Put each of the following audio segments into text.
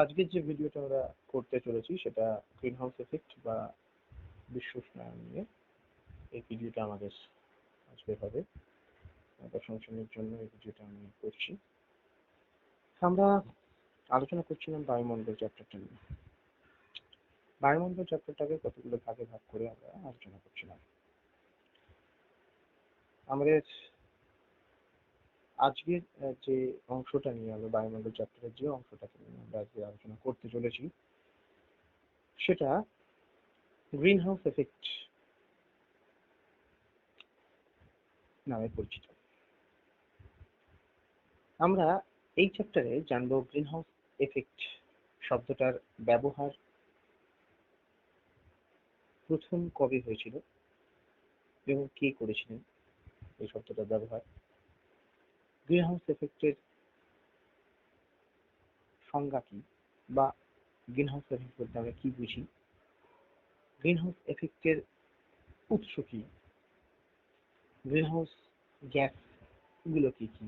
আজকের যে ভিডিওটা আমরা করতে চলেছি সেটা গ্রিন হাউস এফেক্ট বা বিশ্ব উষ্ণায়ন নিয়ে। এই ভিডিওটা আমাদের আজকে হবে, সংশোধনের জন্য এই ভিডিওটা আমি করছি। আমরা আলোচনা করছিলাম বায়ুমণ্ডল চ্যাপ্টারটা নিয়ে। বায়ুমণ্ডল চ্যাপ্টারটাকে কতগুলো ভাগে ভাগ করে আমরা আলোচনা করছিলাম। আমাদের আজকের যে অংশটা নিয়ে আমরা বায়ুমণ্ডল চ্যাপ্টারের যে অংশটাকে নিয়ে আমরা আজকে আলোচনা করতে চলেছি সেটা গ্রিন হাউস এফেক্ট নামে পরিচিত। আমরা এই চ্যাপ্টারে জানবো গ্রিন হাউস এফেক্ট শব্দটার ব্যবহার প্রথম কবে হয়েছিল এবং কে করেছিলেন এই শব্দটার ব্যবহার, গ্রিন হাউস এফেক্টের সংজ্ঞা কি বা গ্রিন হাউস এফেক্ট বলতে আমরা কি বুঝি, গ্রিন হাউস এফেক্টের উৎস কি, গ্রিন হাউস গ্যাস গুলো কি কি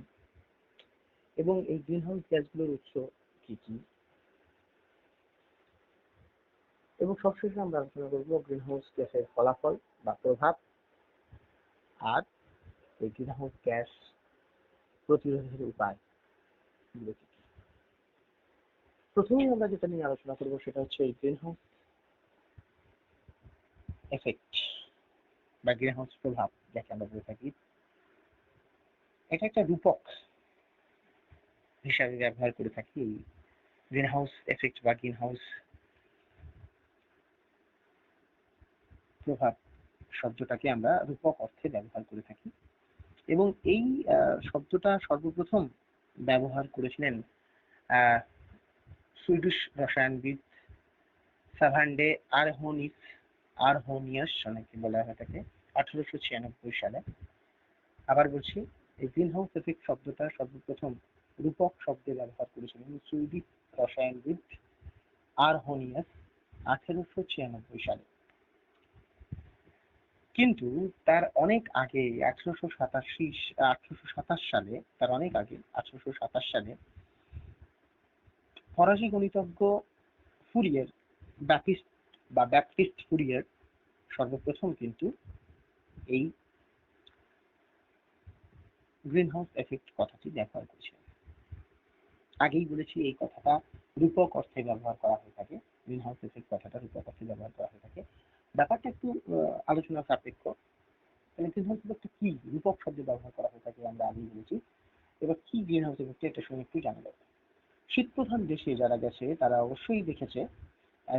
এবং এই গ্রিন হাউস গ্যাসগুলোর উৎস কি কি, এবং সবশেষে আমরা আলোচনা করবো গ্রিন হাউস গ্যাসের ফলাফল বা প্রভাব আর এই গ্রিন হাউস গ্যাস প্রতিরোধের উপায় গুলো কি। প্রথমেই আমরা যেটা নিয়ে আলোচনা করবো সেটা হচ্ছে এই গ্রিন হাউস এফেক্ট বা গ্রিন হাউস প্রভাব যাকে আমরা বলে থাকি। এটা একটা রূপক হিসাবে ব্যবহার করে থাকি এই গ্রিন হাউস এফেক্ট বা গ্রিন হাউস প্রভাব শব্দটাকে আমরা রূপক অর্থে ব্যবহার করে থাকি এবং এই শব্দটা সর্বপ্রথম ব্যবহার করেছিলেন সুইডিশ রসায়নবিদ সাভান্ডে আরহোনিয়াস অনেকে বলা হয় তাকে 1896 সালে। আবার বলছি, এই গ্রিন হাউস এফেক্ট শব্দটা সর্বপ্রথম রূপক শব্দে ব্যবহার করেছিলেন সুইডিশ রসায়নবিদ আরহোনিয়াস 1896 সালে। কিন্তু তার অনেক আগে 1827 সালে, তার অনেক আগে 1827 সালে ফরাসি গণিতজ্ঞ ফুরিয়ের ব্যাপটিস্ট ফুরিয়ের সর্বপ্রথম কিন্তু এই গ্রিন হাউস এফেক্ট কথাটি ব্যবহার করেছিলেন। আগেই বলেছি এই কথাটা রূপক অর্থে ব্যবহার করা হয়ে থাকে, গ্রিন হাউস এফেক্ট কথাটা রূপক অর্থে ব্যবহার করা হয়ে থাকে। ব্যাপারটা একটু আলোচনা সাপেক্ষ। গ্রিন হাউস এফেক্ট কি রূপক শব্দে ব্যবহার করা হয়ে থাকে আমরা আগেই বলেছি। এবার কি গ্রিন হাউস এফেক্ট এটা শুনে একটু জানা যাবে। শীত প্রধান দেশে যারা গেছে তারা অবশ্যই দেখেছে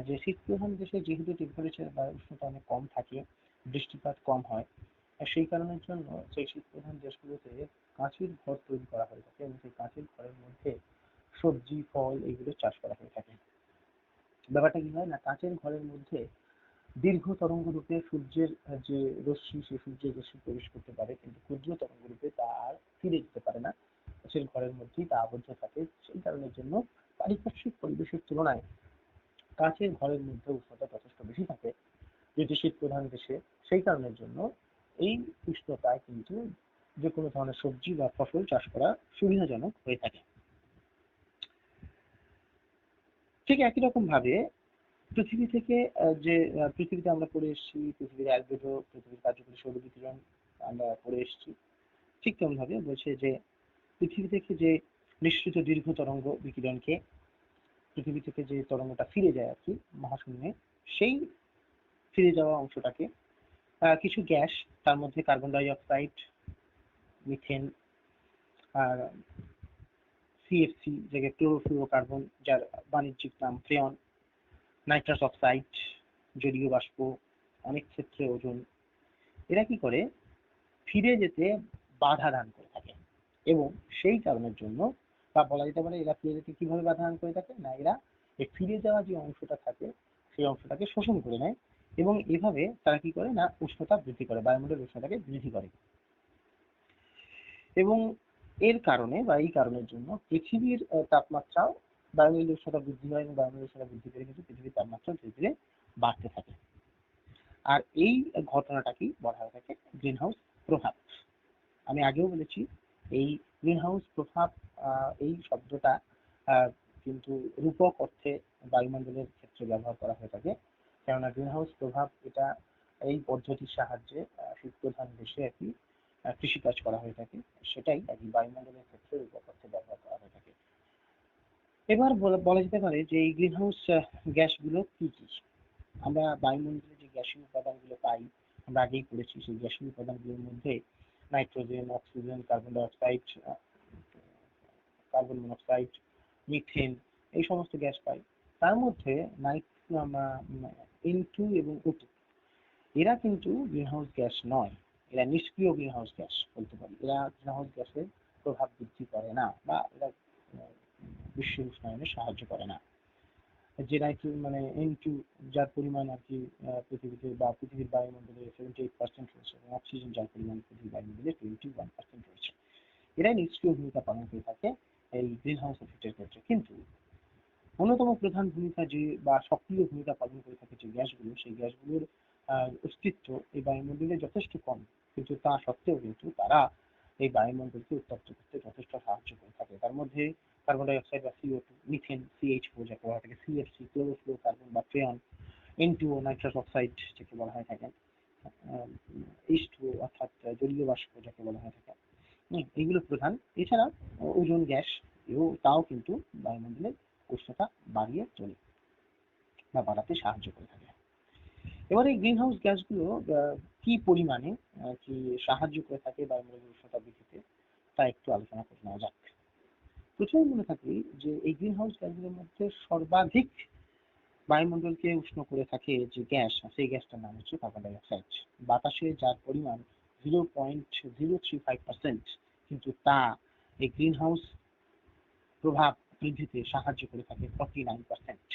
যে শীত প্রধান দেশে যেহেতু টেম্পারেচার বা উষ্ণতা অনেক কম থাকে, বৃষ্টিপাত কম হয়, সেই কারণের জন্য সেই শীত প্রধান দেশগুলোতে কাঁচের ঘর তৈরি করা হয়ে থাকে এবং সেই কাঁচের ঘরের মধ্যে সবজি ফল এগুলো চাষ করা হয়ে থাকে। ব্যাপারটা কি হয় না, কাঁচের ঘরের মধ্যে দীর্ঘ তরঙ্গ রূপে সূর্যের যে রশ্মি, সেই সূর্যের রশ্মি প্রবেশ করতে পারে কিন্তু ক্ষুদ্র তরঙ্গ রূপে তা আর ফিরে যেতে পারে না, কাঁচের ঘরের মধ্যেই তা আবদ্ধ থাকে। সেই কারণের জন্য পারিপার্শ্বিক পরিবেশের তুলনায় কাঁচের ঘরের মধ্যে উষ্ণতা যথেষ্ট বেশি থাকে যেটি শীত প্রধান দেশে। সেই কারণের জন্য এই উষ্ণতায় কিন্তু যে কোনো ধরনের সবজি বা ফসল চাষ করা সুবিধাজনক হয়ে থাকে। ঠিক একই রকম ভাবে পৃথিবী থেকে যে পৃথিবীতে আমরা পড়ে এসেছি, পৃথিবীর অ্যালবেডো, পৃথিবীর কার্যকরী সৌর বিকিরণ আমরা পড়ে এসেছি। ঠিক তেমন ভাবে বলছে যে পৃথিবী থেকে যে নিঃসৃত দীর্ঘ তরঙ্গ বিকিরণকে, পৃথিবী থেকে যে তরঙ্গটা ফিরে যায় আর কি মহাশূন্যে, সেই ফিরে যাওয়া অংশটাকে কিছু গ্যাস, তার মধ্যে কার্বন ডাই অক্সাইড, মিথেন, আর সিএফসি যেটা ক্লোরোফ্লুরোকার্বন যার বাণিজ্যিক নাম ফ্রেয়ন, নাইট্রাস অক্সাইড, জলীয় বাষ্প, অনেক ক্ষেত্রে ওজোন, এরা কি করে ফিরে যেতে বাধা দান করে থাকে এবং সেই কারণের জন্য বা বলা যেতে পারে এরা ফিরে যেতে কিভাবে বাধা দান করে থাকে না, এরা এই ফিরে যাওয়া যে অংশটা থাকে সেই অংশটাকে শোষণ করে নেয় এবং এভাবে তারা কি করে না উষ্ণতা বৃদ্ধি করে, বায়ুমণ্ডলের উষ্ণতাকে বৃদ্ধি করে। এবং এর কারণে বা এই কারণের জন্য পৃথিবীর তাপমাত্রাও, বায়ুমণ্ডলের উষ্ণতা বৃদ্ধি হয় এবং বায়ুমণ্ডলের উষ্ণতা বৃদ্ধি পেলে কিন্তু পৃথিবীর তাপমাত্রা ধীরে ধীরে বাড়তে থাকে। আর এই ঘটনাটাকেই বলা হয়ে থাকে গ্রিন হাউস প্রভাব। আমি আগেও বলেছি এই গ্রিন হাউস প্রভাব এই শব্দটা কিন্তু রূপক অর্থে বায়ুমণ্ডলের ক্ষেত্রে ব্যবহার করা হয়ে থাকে, কেননা গ্রিন হাউস প্রভাব এটা এই পদ্ধতির সাহায্যে শীত প্রধান দেশে আর কি কৃষিকাজ করা হয়ে থাকে, সেটাই আর কি বায়ুমণ্ডলের ক্ষেত্রে রূপক অর্থে ব্যবহার করা হয়ে থাকে। এবার বলা যেতে পারে যে এই গ্রিন হাউস গ্যাসগুলো কি কি। আমরা বায়ুমণ্ডলে যে গ্যাসীয় উপাদানগুলো পাই, আমরা আগেই পড়েছি, সেই গ্যাসীয় উপাদানগুলোর মধ্যে nitrogen, oxygen, carbon dioxide, carbon monoxide, methane, এই সমস্ত গ্যাস পাই। তার মধ্যে N2 এবং O2 এরা কিন্তু গ্রিনহাউস গ্যাস নয়, এরা নিষ্ক্রিয় গ্রিনহাউস গ্যাস বলতে পারি। এরা গ্রিনহাউস গ্যাসের প্রভাব বৃদ্ধি করে না বা এরা বিশ্ব উষ্ণায়নে সাহায্য করে না। যে N2 যার পরিমাণ আর কি পৃথিবীতে বা পৃথিবীর বায়ুমণ্ডলে 78% রয়েছে, এবং অক্সিজেন যার পরিমাণ পৃথিবীর বায়ুমণ্ডলে 21% রয়েছে, এরাই নিষ্ক্রিয় ভূমিকা পালন করে থাকে এই গ্রিন হাউস এফেক্টের ক্ষেত্রে। কিন্তু অন্যতম প্রধান ভূমিকা যে বা সক্রিয় ভূমিকা পালন করে থাকে যে গ্যাসগুলো, সেই গ্যাসগুলোর অস্তিত্ব এই বায়ুমণ্ডলে যথেষ্ট কম, কিন্তু তা সত্ত্বেও কিন্তু তারা এই বায়ুমণ্ডলকে উত্তপ্ত করতে যথেষ্ট সাহায্য করে থাকে। তার মধ্যে কার্বন ডাই অক্সাইড বা CO2, মিথেন CH4 যাকে বলা হয় থাকে, CFC ক্লোরোফ্লোরোকার্বন বা ফ্রেয়ন, N2O নাইট্রাস অক্সাইড যাকে বলা হয় থাকে, H2O অর্থাৎ জলীয় বাষ্প যাকে বলা হয় থাকে, এইগুলো প্রধান। এছাড়া ওজোন গ্যাস তাও কিন্তু বায়ুমণ্ডলের উষ্ণতা বাড়িয়ে তোলে বা বাড়াতে সাহায্য করে থাকে। এবার এই গ্রিন হাউস গ্যাসগুলো কি পরিমাণে কি সাহায্য করে থাকে বায়ুমণ্ডলের উষ্ণতা বৃদ্ধিতে, তা একটু আলোচনা করে নেওয়া যাক। প্রথমে মনে থাকি যে এই গ্রিন হাউস গ্যাসগুলোর মধ্যে সর্বাধিক বায়ুমণ্ডলকে উষ্ণ করে থাকে যে গ্যাস, সেই গ্যাসটার নাম হচ্ছে কার্বন ডাই অক্সাইড। বাতাসে যার পরিমাণ 0.035%, কিন্তু তা এই গ্রিন হাউস প্রভাব বৃদ্ধিতে সাহায্য করে থাকে 49%।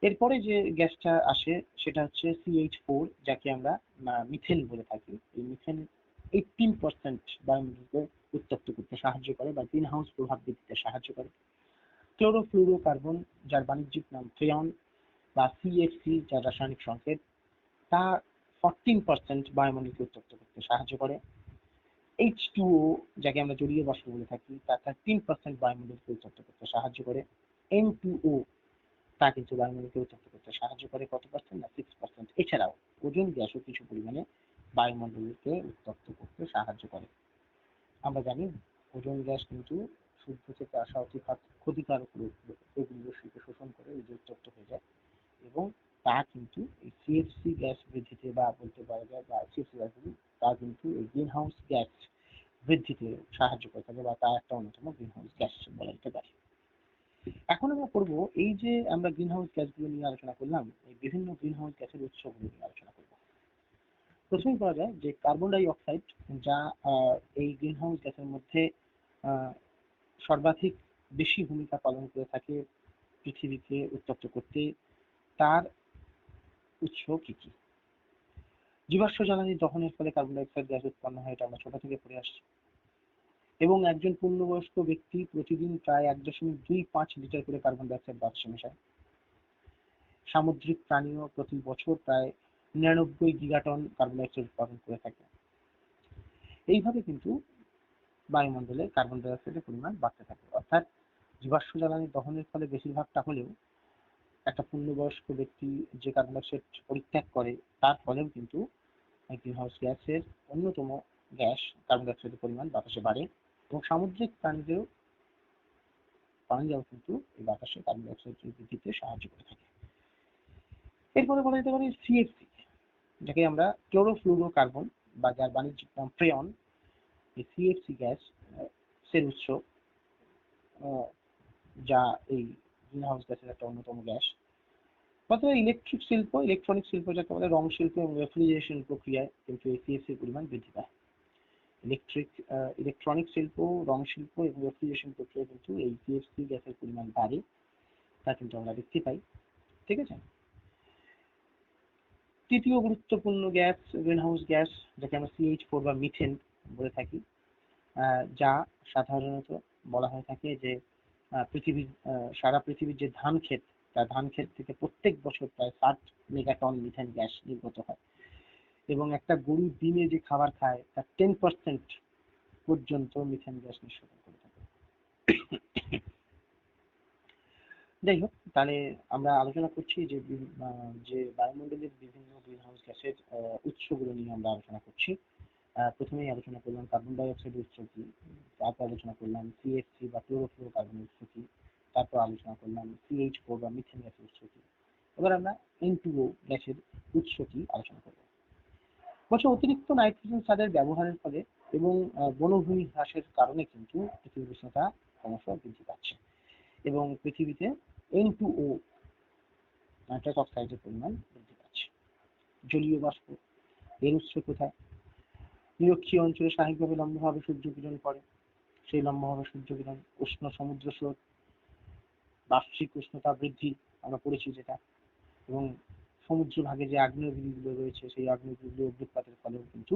এরপরে যে গ্যাসটা আসে সেটা হচ্ছে CH4, যাকে আমরা মিথেন বলে থাকি। এই মিথেন 18% বায়ুমণ্ডলকে উত্তপ্ত করতে সাহায্য করে বা গ্রিন হাউস প্রভাব বৃদ্ধিতে সাহায্য করে। ক্লোরোফ্লুরোকার্বন, যার বাণিজ্যিক নাম ফ্রেয়ন বা CFC, যার রাসায়নিক সংকেত, তা 14% বায়ুমণ্ডলকে উত্তপ্ত করতে সাহায্য করে। H2O, যাকে আমরা জলীয় বাষ্প বলে থাকি, তা 13% বায়ুমণ্ডলকে উত্তপ্ত করতে সাহায্য করে। N2O, তা কিন্তু বায়ুমণ্ডলকে উত্তপ্ত করতে সাহায্য করে কত পার্সেন্ট না 6%। এছাড়াও ওজোন গ্যাসও কিছু পরিমাণে বায়ুমণ্ডলকে উত্তপ্ত করতে সাহায্য করে। আমরা জানি ওজোন গ্যাস কিন্তু সূর্য থেকে আসা অতি ক্ষতিকারক রশ্মিকে শোষণ করে উত্তপ্ত হয়ে যায়, এবং তা কিন্তু এই সিএফসি গ্যাস বৃদ্ধিতে বা বলতে পারা যায় বা সিএফসি গ্যাসগুলি তা কিন্তু এই গ্রিন হাউস গ্যাস বৃদ্ধিতে সাহায্য করে থাকে বা তা একটা অন্যতম গ্রিন হাউস গ্যাস বলা যেতে পারে। এখন আমরা পড়বো এই যে আমরা গ্রিন হাউস গ্যাসগুলো নিয়ে আলোচনা করলাম, এই বিভিন্ন গ্রিন হাউস গ্যাসের উৎসগুলো নিয়ে আলোচনা করব। প্রথমেই পাওয়া যায় যে কার্বন ডাই অক্সাইড, যা এই গ্রিন হাউস গ্যাসের মধ্যে সর্বাধিক বেশি ভূমিকা পালন করে থাকে পৃথিবীকে উত্তপ্ত করতে। তার উৎস কি কি? জীবাশ্ম জ্বালানি দহনের ফলে কার্বন ডাই অক্সাইড গ্যাস উৎপন্ন হয়, এটা আমরা ছোট থেকে পড়ে আসছি। এবং একজন পূর্ণবয়স্ক ব্যক্তি প্রতিদিন প্রায় 1.25 লিটার করে কার্বন ডাই অক্সাইড বাতাসে মেশায়। সামুদ্রিক প্রাণীও প্রতি বছর প্রায় 99 গিগাটন কার্বন ডাই অক্সাইড উৎপাদন করে থাকে। এইভাবে কিন্তু বায়ুমণ্ডলে কার্বন ডাই অক্সাইডের পরিমাণ বাড়তে থাকে। অর্থাৎ জীবাশ্ম জ্বালানি দহনের ফলে বেশিরভাগটা হলেও একটা পূর্ণবয়স্ক ব্যক্তি যে কার্বন ডাই অক্সাইড পরিত্যাগ করে, তার ফলেও কিন্তু গ্রিন হাউস গ্যাসের অন্যতম গ্যাস কার্বন ডাই অক্সাইডের পরিমাণ বাতাসে বাড়ে, এবং সামুদ্রিক প্রাণীরাও কিন্তু এই বাতাসে কার্বন ডাই অক্সাইড বৃদ্ধিতে সাহায্য করে থাকে। এরপরে বলা যেতে পারে সিএফসি, যাকে আমরা ক্লোরোফ্লুরোকার্বন বা যার বাণিজ্যিক নাম ফ্রেয়ন, এই সিএফসি গ্যাস এর উৎস, যা এই গ্রিন হাউস গ্যাসের একটা অন্যতম গ্যাস। বর্তমানে ইলেকট্রনিক শিল্প যাকে বলে, রং শিল্প এবং রেফ্রিজারেশন প্রক্রিয়ায় কিন্তু এই সিএফসির পরিমাণ বৃদ্ধি পায়। ইলেকট্রনিক শিল্প, রং শিল্প এবং রেফ্রিজারেশন প্রক্রিয়ায় কিন্তু এই সিএফসি গ্যাসের পরিমাণ বাড়ে, তা কিন্তু আমরা দেখতে পাই। ঠিক আছে। তৃতীয় গুরুত্বপূর্ণ গ্যাস গ্রিন হাউস গ্যাস, যাকে আমরা CH4 বা মিথেন বলে থাকি, যা সাধারণত বলা হয়ে থাকে যে সারা পৃথিবীর যে ধান ক্ষেত, তার ধান ক্ষেত থেকে প্রত্যেক বছর প্রায় 60 মেগাটন মিথেন গ্যাস নির্গত হয়, এবং একটা গরু দিনে যে খাবার খায় তার 10% পর্যন্ত মিথেন গ্যাস নিঃসরণ করে থাকে। যাই হোক, তাহলে আমরা আলোচনা করছি যে যে বায়ুমণ্ডলের বিভিন্ন গ্রিন হাউস গ্যাসের উৎসগুলো নিয়ে আমরা আলোচনা করছি। প্রথমেই আলোচনা করলাম কার্বন ডাই অক্সাইডের উৎস কি, তারপর আলোচনা করলাম সিএফসি বা ক্লোরোফ্লোরোকার্বনের উৎস কি, তারপর আলোচনা করলাম CH4 বা মিথেন গ্যাসের উৎস কি। এবার আমরা N2O গ্যাসের উৎস কি আলোচনা করব। বলছে অতিরিক্ত নাইট্রোজেন সারের ব্যবহারের ফলে এবং বনভূমি হ্রাসের কারণে কিন্তু পৃথিবীর উষ্ণতা ক্রমশ বৃদ্ধি পাচ্ছে এবং পৃথিবীতে N2O নাইট্রাস অক্সাইডের পরিমাণ বৃদ্ধি পাচ্ছে। জলীয় বাষ্প এর উৎস কোথায়? নিরক্ষীয় অঞ্চলে স্বাভাবিকভাবে লম্বভাবে সূর্যকিরণ পড়ে, সেই লম্বভাবে সূর্যকিরণ উষ্ণ সমুদ্র স্রোত, বার্ষিক উষ্ণতা বৃদ্ধি আমরা পড়েছি যেটা, এবং সমুদ্র ভাগে যে আগ্নেয়গিরিগুলো রয়েছে সেই আগ্নেয়গিরিগুলো অগ্নুৎপাতের ফলেও কিন্তু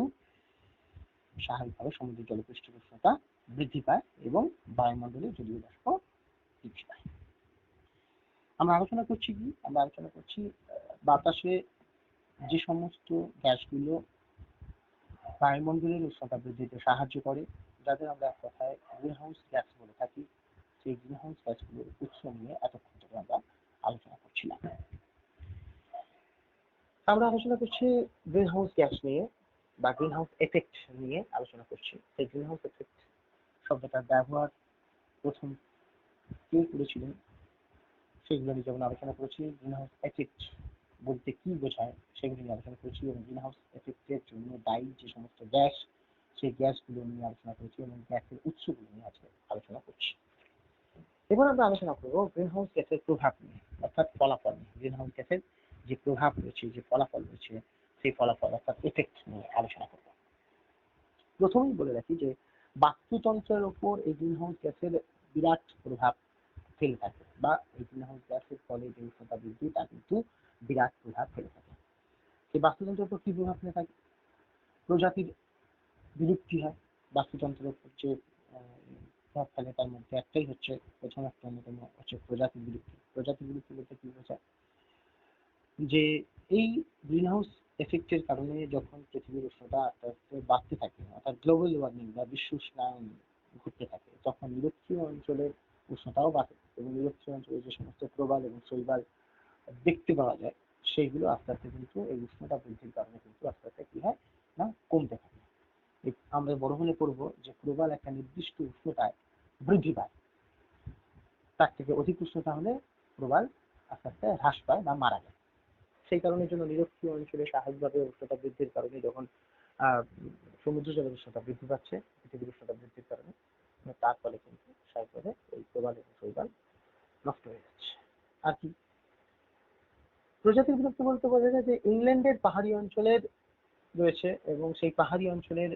স্বাভাবিকভাবে সমুদ্র জলপৃষ্ঠের উষ্ণতা বৃদ্ধি পায় এবং বায়ুমণ্ডলে জলীয় বাষ্প বৃদ্ধি পায়। আমরা আলোচনা করছি কি? আমরা আলোচনা করছি বাতাসে যে সমস্ত গ্যাসগুলো বায়ুমণ্ডলের উষ্ণতা বৃদ্ধিতে সাহায্য করে, যাদের আমরা এক কথায় গ্রিন হাউস গ্যাস বলে থাকি, সেই গ্রিন হাউস গ্যাসগুলোর উৎস নিয়ে এতক্ষণ ধরে আমরা আলোচনা করছিলাম। আমরা আলোচনা করছি গ্রিন হাউস গ্যাস নিয়ে বা গ্রিন হাউস এফেক্ট নিয়ে আলোচনা করছি। সেই গ্রিন হাউস এফেক্ট শব্দটার ব্যবহার প্রথম কে করেছিলেন সেগুলো নিয়ে যেমন আলোচনা করেছি। গ্রিন হাউস এফেক্ট বলতে কি বোঝায় সেগুলো নিয়ে আলোচনা করেছি এবং গ্রিন হাউস এফেক্টের জন্য দায়ী যে সমস্ত গ্যাস সেই গ্যাসগুলো নিয়ে আলোচনা করেছি এবং গ্যাসের উৎসগুলো নিয়ে আজকে আলোচনা করছি। এবার আমরা আলোচনা করবো গ্রিন হাউস গ্যাসের প্রভাব নিয়ে, অর্থাৎ ফলাফল নিয়ে। গ্রিন হাউস গ্যাসের যে প্রভাব রয়েছে, যে ফলাফল রয়েছে, সেই ফলাফল অর্থাৎ এফেক্ট নিয়ে আলোচনা করব। প্রথমেই বলে রাখি যে বাস্তুতন্ত্রের উপর এই গ্রিন হাউস গ্যাসের বিরাট প্রভাব ফেলে থাকে, বা এই গ্রিন হাউস গ্যাসের ফলে যে উষ্ণতা বৃদ্ধি তা কিন্তু বিরাট প্রভাব ফেলে থাকে। এই বাস্তুতন্ত্রের উপর কি প্রভাব ফেলে থাকে? প্রজাতির বিলুপ্তি হয়। বাস্তুতন্ত্রের উপর যে প্রভাব ফেলে তার মধ্যে একটাই হচ্ছে, প্রথম একটা অন্যতম হচ্ছে প্রজাতি বিলুপ্তি। প্রজাতি বিলুপ্তি বলতে কি বোঝায়? যে এই গ্রিন হাউস এফেক্টের কারণে যখন পৃথিবীর উষ্ণতা আস্তে আস্তে বাড়তে থাকে, অর্থাৎ গ্লোবাল ওয়ার্মিং বা বিশ্ব উষ্ণায়ন ঘটতে থাকে, তখন নিরক্ষীয় অঞ্চলের উষ্ণতাও বাড়ে এবং নিরক্ষীয় অঞ্চলে যে সমস্ত প্রবাল এবং শৈবাল দেখতে পাওয়া যায় সেইগুলো আস্তে আস্তে কিন্তু এই উষ্ণতা বৃদ্ধির কারণে কিন্তু আস্তে আস্তে কি হয় না, কমতে থাকে। আমরা বড় হলে পড়বো যে প্রবাল একটা নির্দিষ্ট উষ্ণতায় বৃদ্ধি পায়, তার থেকে অধিক উষ্ণতা হলে প্রবাল আস্তে আস্তে হ্রাস পায় বা মারা যায়। সেই কারণের জন্য নিরক্ষীয় অঞ্চলে স্বাভাবিকভাবে উষ্ণতা বৃদ্ধির কারণে যখন সমুদ্র জলের উষ্ণতা বৃদ্ধি পাচ্ছে পৃথিবীর উষ্ণতা বৃদ্ধির কারণে, তার ফলে কিন্তু স্বাভাবিকভাবে এই প্রবাল এবং শৈবাল নষ্ট হয়ে যাচ্ছে। আর কি প্রজাতির বিলুপ্তি বলতে বোঝা যায় যে ইংল্যান্ডের পাহাড়ি অঞ্চলের রয়েছে এবং সেই পাহাড়ি অঞ্চলের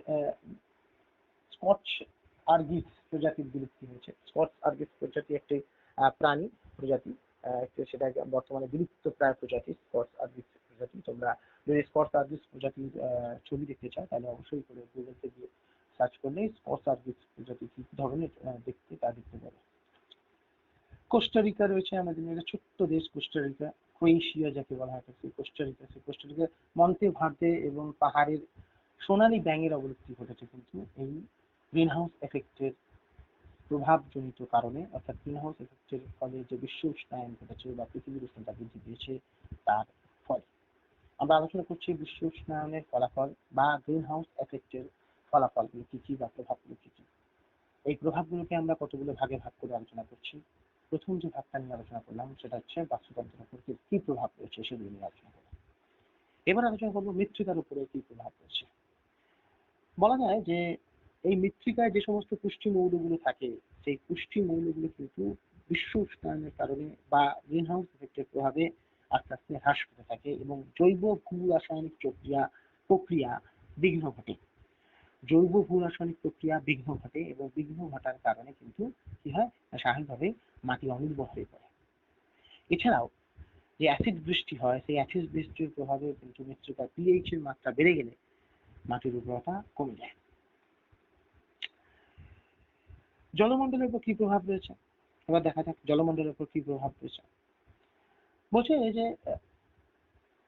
স্কচ আরগিস প্রজাতির বিলুপ্তি হয়েছে। স্কচ আরগিস প্রজাতি একটি প্রাণী প্রজাতি, সেটা বর্তমানে বিলুপ্ত প্রায় প্রজাতি স্কচ আরগিস প্রজাতি। তোমরা যদি স্কচ আরগিস প্রজাতির ছবি দেখতে চাও তাহলে অবশ্যই করে গুগলতে গিয়ে সার্চ করলে স্কচ আরগিস প্রজাতি কি ধরনের দেখতে তা দেখতে পাবে। কোস্টারিকা রয়েছে আমাদের একটা ছোট্ট দেশ কোস্টারিকা, ক্রোয়েশিয়া যাকে বলা হয় সেই কোস্টারিকা। সেই কোস্টারিকা মন্তে ভার্দে এবং পাহাড়ের সোনালী ব্যাঙের অবলুপ্তি ঘটেছে কিন্তু এই গ্রিন হাউস এফেক্টের প্রভাবজনিত কারণে, অর্থাৎ গ্রিন হাউস এফেক্টের ফলে যে বিশ্ব উষ্ণায়ন ঘটেছে বা পৃথিবীর উষ্ণতা বৃদ্ধি পেয়েছে তার ফলে। আমরা আলোচনা করছি বিশ্ব উষ্ণায়নের ফলাফল বা গ্রিন হাউস এফেক্টের ফলাফলগুলো কি কি বা প্রভাবগুলো কি কি। এই প্রভাবগুলোকে আমরা কতগুলো ভাগে ভাগ করে আলোচনা করছি। প্রথম যে ভাগটা নিয়ে আলোচনা করলাম সেটা হচ্ছে বাস্তুতন্ত্রের উপর কি প্রভাব রয়েছে সেগুলো নিয়ে আলোচনা করলাম। এবার আলোচনা করবো মৃত্তিকার উপরে কি প্রভাব রয়েছে। বলা যায় যে এই মৃত্তিকায় যে সমস্ত পুষ্টি মৌলগুলো থাকে সেই পুষ্টি মৌলগুলো কিন্তু বিশ্ব উষ্ণায়নের কারণে বা গ্রিন হাউস এফেক্টের প্রভাবে আস্তে আস্তে হ্রাস পেতে থাকে এবং জৈব ভূ রাসায়নিক প্রক্রিয়া বিঘ্ন ঘটে। জৈব ভূ রাসায়নিক প্রক্রিয়া বিঘ্ন ঘটে এবং বিঘ্ন ঘটার কারণে কিন্তু কি হয়, স্বাভাবিকভাবে মাটি অনুর্বর হয়ে পড়ে। এছাড়াও যে অ্যাসিড বৃষ্টি হয় সেই অ্যাসিড বৃষ্টির প্রভাবে কিন্তু মৃত্তিকার পিএইচ এর মাত্রা বেড়ে গেলে মাটির উর্বরতা কমে যায়। জলমণ্ডলের উপর কি প্রভাব রয়েছে, এবার দেখা যাক জলমণ্ডলের উপর কি প্রভাব রয়েছে। বলছে যে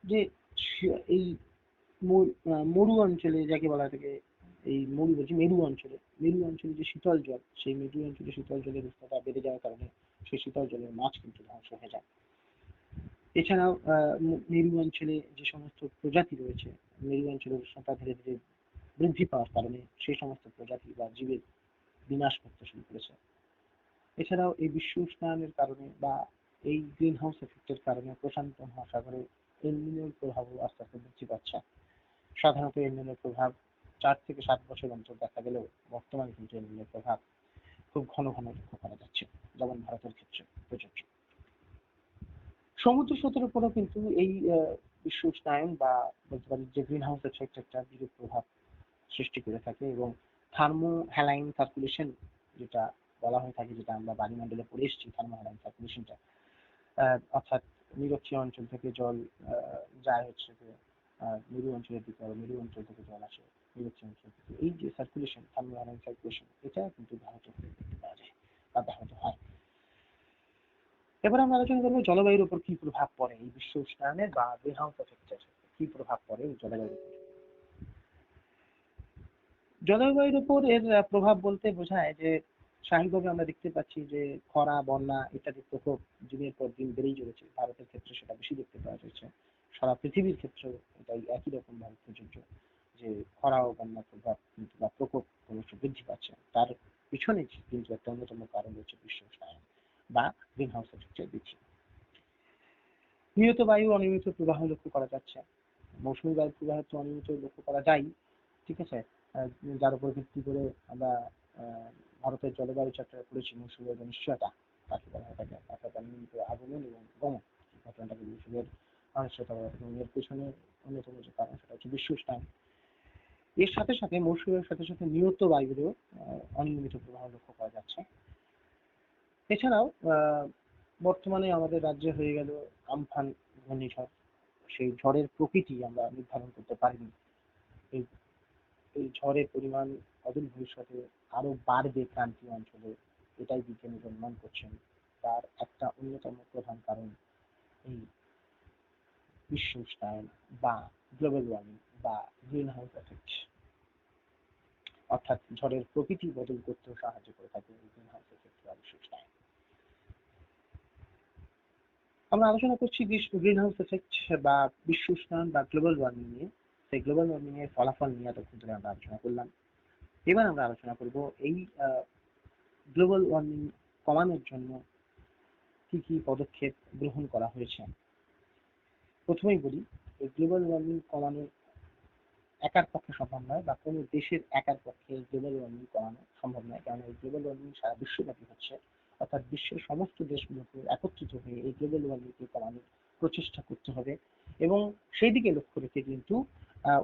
যে এই মরু অঞ্চলে যাকে বলা থাকে এই মেরু অঞ্চলে যে শীতল জল, সেই মেরু অঞ্চলে শীতল জলের উষ্ণতা বেড়ে যাওয়ার কারণে সেই শীতল জলের মাছ কিন্তু ধ্বংস হয়ে যায়। এছাড়াও মেরু অঞ্চলে যে সমস্ত প্রজাতি রয়েছে, মেরু অঞ্চলের উষ্ণতা ধীরে ধীরে বৃদ্ধি পাওয়ার কারণে সেই সমস্ত প্রজাতি বা জীবের বিনাশ করতে শুরু করেছে। এছাড়াও এই বিশ্ব উষ্ণায়নের কারণে বা এই গ্রিন হাউস এফেক্টের কারণে প্রশান্ত মহাসাগরে এল নিনোর প্রভাবও আস্তে আস্তে বৃদ্ধি পাচ্ছে। সাধারণত এল নিনোর প্রভাব 4 থেকে 7 বছর অন্তর দেখা গেলেও বর্তমানে কিন্তু এল নিনোর প্রভাব খুব ঘন ঘন লক্ষ্য করা যাচ্ছে, যেমন ভারতের ক্ষেত্রে প্রযোজ্য। সমুদ্র স্রোতের উপরও কিন্তু এই বিশ্ব উষ্ণায়ন বা বলতে পারি যে গ্রিন হাউস এফেক্ট একটা বিরূপ প্রভাব সৃষ্টি করে থাকে, এবং থার্মো হ্যালাইন সার্কুলেশন যেটা বলা হয়ে থাকে, যেটা আমরা বায়ুমণ্ডলে পড়ে এসেছি, থার্মো হ্যালাইন সার্কুলেশনটা অর্থাৎ নিরক্ষীয় অঞ্চল থেকে জল যায় হচ্ছে যে মেরু অঞ্চলের দিকে, মেরু অঞ্চল থেকে জল আসে নিরক্ষীয় অঞ্চল থেকে। এই যে সার্কুলেশন, থার্মো হ্যালাইন সার্কুলেশন, এটা কিন্তু ব্যাহত দেখতে পাওয়া যায় বা ব্যাহত হয়। এবার আমরা আলোচনা করবো জলবায়ুর উপর কি প্রভাব পড়ে, এই বিশ্ব উষ্ণায়নের বা গ্রিন হাউস এফেক্টের কি প্রভাব পড়ে জলবায়ুর উপর। জলবায়ুর উপর এর প্রভাব বলতে বোঝায় যে স্বাভাবিকভাবে আমরা দেখতে পাচ্ছি যে খরা, বন্যা ইত্যাদির প্রকোপ দিনের পর দিন বেড়েই চলেছে। ভারতের ক্ষেত্রে সেটা বেশি দেখতে পাওয়া যাচ্ছে, সারা পৃথিবীর ক্ষেত্রে এটাই একই রকম ভাবে প্রযোজ্য যে খরা ও বন্যার প্রভাব বা প্রকোপ ক্রমশ বৃদ্ধি পাচ্ছে। তার পিছনে কিন্তু একটা অন্যতম কারণ হচ্ছে বিশ্ব উষ্ণায়ন বা গ্রিন হাউস এফেক্টের বৃদ্ধি। নিয়মিত বায়ু অনিয়মিত প্রবাহ লক্ষ্য করা যাচ্ছে, মৌসুমী বায়ুর প্রবাহ তো অনিয়মিত লক্ষ্য করা যায়, ঠিক আছে। যার উপর ভিত্তি করে আমরা ভারতের জলবায়ু চ্যাপ্টারে পড়েছি মৌসুমী বায়ুর অনিশ্চয়তা তাকে বলা হয়ে থাকে, অর্থাৎ অনিয়মিত আগমন এবং গমন ঘটনাটাকে মৌসুমী বায়ুর অনিশ্চয়তা বলা হয়। এবং এর পেছনে অন্যতম যে কারণ সেটা হচ্ছে বিশ্ব উষ্ণায়ন। এর সাথে সাথে মৌসুমী বায়ুর সাথে সাথে নিয়ত বায়ুরও অনিয়মিত প্রবাহ লক্ষ্য করা যাচ্ছে। এছাড়াও বর্তমানে আমাদের রাজ্যে হয়ে গেল আমফান ঘূর্ণিঝড়। সেই ঝড়ের প্রকৃতি আমরা নির্ধারণ করতে পারিনি। এই এই ঝড়ের পরিমাণ অদূর ভবিষ্যতে আরো বাড়বে ক্রান্তীয় অঞ্চলে, এটাই বিজ্ঞানী অনুমান করছেন। তার একটা অন্যতম প্রধান কারণ এই বিশ্ব উষ্ণায়ন বা গ্লোবাল ওয়ার্মিং বা গ্রিন হাউস এফেক্ট, অর্থাৎ ঝড়ের প্রকৃতি বদল করতেও সাহায্য করে থাকে এই গ্রিন হাউস এফেক্ট বা বিশ্ব উষ্ণায়ন। আমরা আলোচনা করছি গ্রিন হাউস এফেক্ট বা বিশ্ব উষ্ণায়ন বা গ্লোবাল ওয়ার্মিং নিয়ে। সেই গ্লোবাল ওয়ার্মিং এর ফলাফল নিয়ে এতক্ষণ ধরে আমরা আলোচনা করলাম। এবার আমরা আলোচনা করব এই গ্লোবাল ওয়ার্মিং কমানোর জন্য কি কি পদক্ষেপ গ্রহণ করা হয়েছে। প্রথমেই বলি, এই গ্লোবাল ওয়ার্মিং কমানো একার পক্ষে সম্ভব নয়, বা কোনো দেশের একার পক্ষে গ্লোবাল ওয়ার্মিং কমানো সম্ভব নয়, কারণ এই গ্লোবাল ওয়ার্মিং সারা বিশ্বব্যাপী হচ্ছে। অর্থাৎ বিশ্বের সমস্ত দেশগুলোকে একত্রিত হয়ে এই গ্লোবাল ওয়ার্মিংকে কমানোর প্রচেষ্টা করতে হবে। এবং সেই দিকে লক্ষ্য রেখে কিন্তু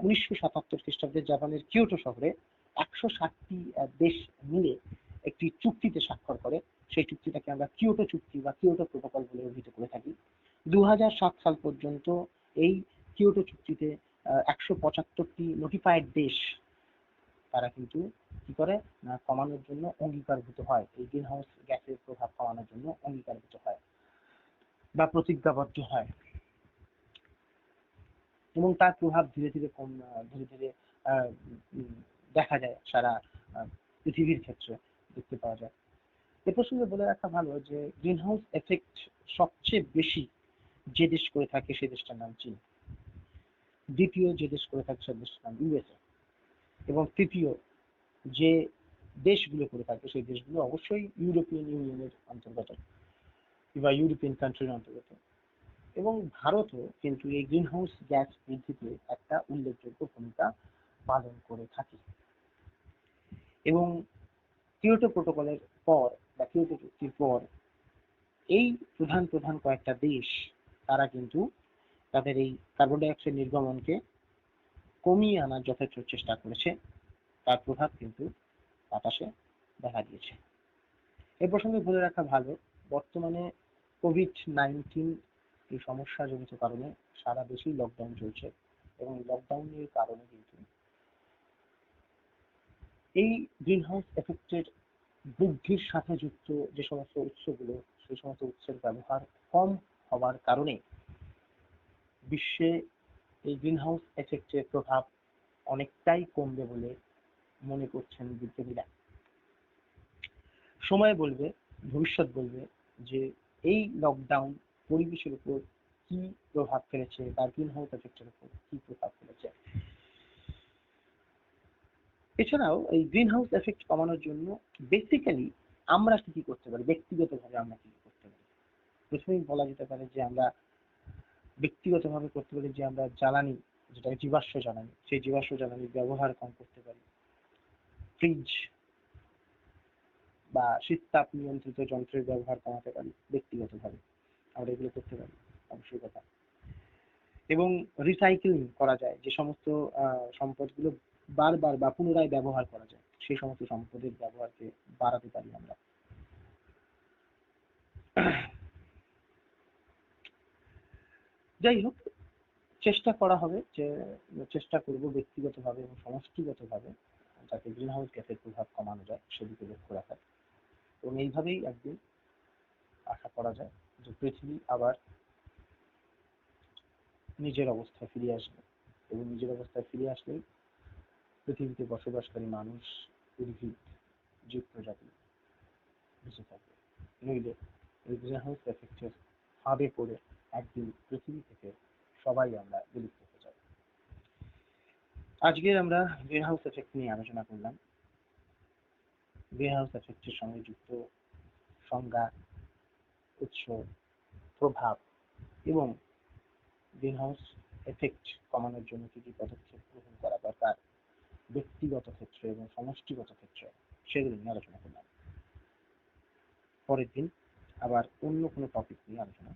1977 খ্রিস্টাব্দে জাপানের কিয়োটো শহরে 160টি দেশ মিলে একটি চুক্তিতে স্বাক্ষর করে। সেই চুক্তিটাকে আমরা কিয়োটো চুক্তি বা কিয়োটো প্রোটোকল বলে অভিহিত করে থাকি। 2007 সাল পর্যন্ত এই কিয়োটো চুক্তিতে 175টি নোটিফাইড দেশ তারা কিন্তু কি করে না কমানোর জন্য অঙ্গীকারভূত হয়, এই গ্রিন হাউস গ্যাসের প্রভাব কমানোর জন্য অঙ্গীকারভূত হয় বা প্রতিজ্ঞাবদ্ধ হয়। এবং তার প্রভাব ধীরে ধীরে দেখা যায় সারা পৃথিবীর ক্ষেত্রে দেখতে পাওয়া যায়। এ প্রসঙ্গে বলে রাখা ভালো যে গ্রিন হাউস এফেক্ট সবচেয়ে বেশি যে দেশ করে থাকে সেই দেশটার নাম চীন, দ্বিতীয় যে দেশ করে থাকে সেই দেশটার নাম ইউএসএ, এবং তৃতীয় যে দেশগুলো করে থাকে সেই দেশগুলো অবশ্যই ইউরোপিয়ান ইউনিয়নের অন্তর্গত বা ইউরোপিয়ান কান্ট্রির অন্তর্গত। এবং ভারতও কিন্তু এই গ্রিন হাউস গ্যাস বৃদ্ধিতে একটা উল্লেখযোগ্য ভূমিকা পালন করে থাকে। এবং কিয়োটো প্রোটোকলের পর বা কিয়োটো চুক্তির পর এই প্রধান প্রধান কয়েকটা দেশ তারা কিন্তু তাদের এই কার্বন ডাই অক্সাইড নির্গমনকে কমিয়ে আনার যথেষ্ট চেষ্টা করেছে। তার প্রভাব কিন্তু বাতাসে দেখা দিয়েছে। এ প্রসঙ্গে বলে রাখা ভালো, বর্তমানে কোভিড-19 এই সমস্যাজনিত কারণে সারা দেশেই লকডাউন চলছে, এবং লকডাউনের কারণে কিন্তু এই গ্রিন হাউস এফেক্টের বৃদ্ধির সাথে যুক্ত যে সমস্ত উৎসগুলো, সেই সমস্ত উৎসের ব্যবহার কম হওয়ার কারণে বিশ্বে এই গ্রিন হাউস এফেক্টের প্রভাব অনেকটাই কমবে বলে মনে করছেন বিজ্ঞানীরা। সময় বলবে, ভবিষ্যৎ বলবে যে এই লকডাউন পরিবেশের উপর কি প্রভাব ফেলেছে, তার গ্রিন হাউস এফেক্টের উপর কি প্রভাব ফেলেছে। এছাড়াও এই গ্রিন হাউস এফেক্ট কমানোর জন্য বেসিক্যালি আমরা কি কি করতে পারি, ব্যক্তিগতভাবে আমরা কি কি করতে পারি। প্রথমেই বলা যেতে পারে যে আমরা ব্যক্তিগতভাবে করতে পারি যে আমরা জ্বালানি, যেটা জীবাশ্ম জ্বালানি, সেই জীবাশ্ম জ্বালানির ব্যবহার কম করতে পারি। ফ্রিজ বা শীততাপ নিয়ন্ত্রিত যন্ত্রের ব্যবহার কমাতে পারি ব্যক্তিগতভাবে, আমরা এগুলো করতে পারি অবশ্যই কথা। এবং রিসাইক্লিং করা যায়, যে সমস্ত সম্পদগুলো বারবার বা পুনরায় ব্যবহার করা যায় সেই সমস্ত সম্পদের ব্যবহারকে বাড়াতে পারি আমরা। যাই হোক, চেষ্টা করা হবে যে চেষ্টা করব ব্যক্তিগতভাবে এবং সমষ্টিগতভাবে যাতে গ্রিন হাউস গ্যাসের প্রভাব কমানো যায় সেদিকে লক্ষ্য রাখার। এবং এইভাবেই একদিন আশা করা যায় যে পৃথিবী আবার নিজের অবস্থায় ফিরে আসবে, এবং নিজের অবস্থায় ফিরে আসলেই পৃথিবীতে বসবাসকারী মানুষ, উদ্ভিদ, জীব প্রজাতি বেঁচে থাকবে। নইলে এই গ্রিন হাউস এফেক্টের ফাঁদে পড়ে একদিন পৃথিবী থেকে সবাই আমরা বিলুপ্ত হয়ে যাব। আজকে আমরা গ্রিন হাউস এফেক্ট নিয়ে আলোচনা করলাম। গ্রিন হাউস এফেক্টের সঙ্গে যুক্ত সংজ্ঞা, উৎস, প্রভাব এবং গ্রিন হাউস এফেক্ট কমানোর জন্য কি কি পদক্ষেপ গ্রহণ করা দরকার ব্যক্তিগত ক্ষেত্রে এবং সমষ্টিগত ক্ষেত্রে, সেগুলো নিয়ে আলোচনা করলাম। পরের দিন আবার অন্য কোনো টপিক নিয়ে আলোচনা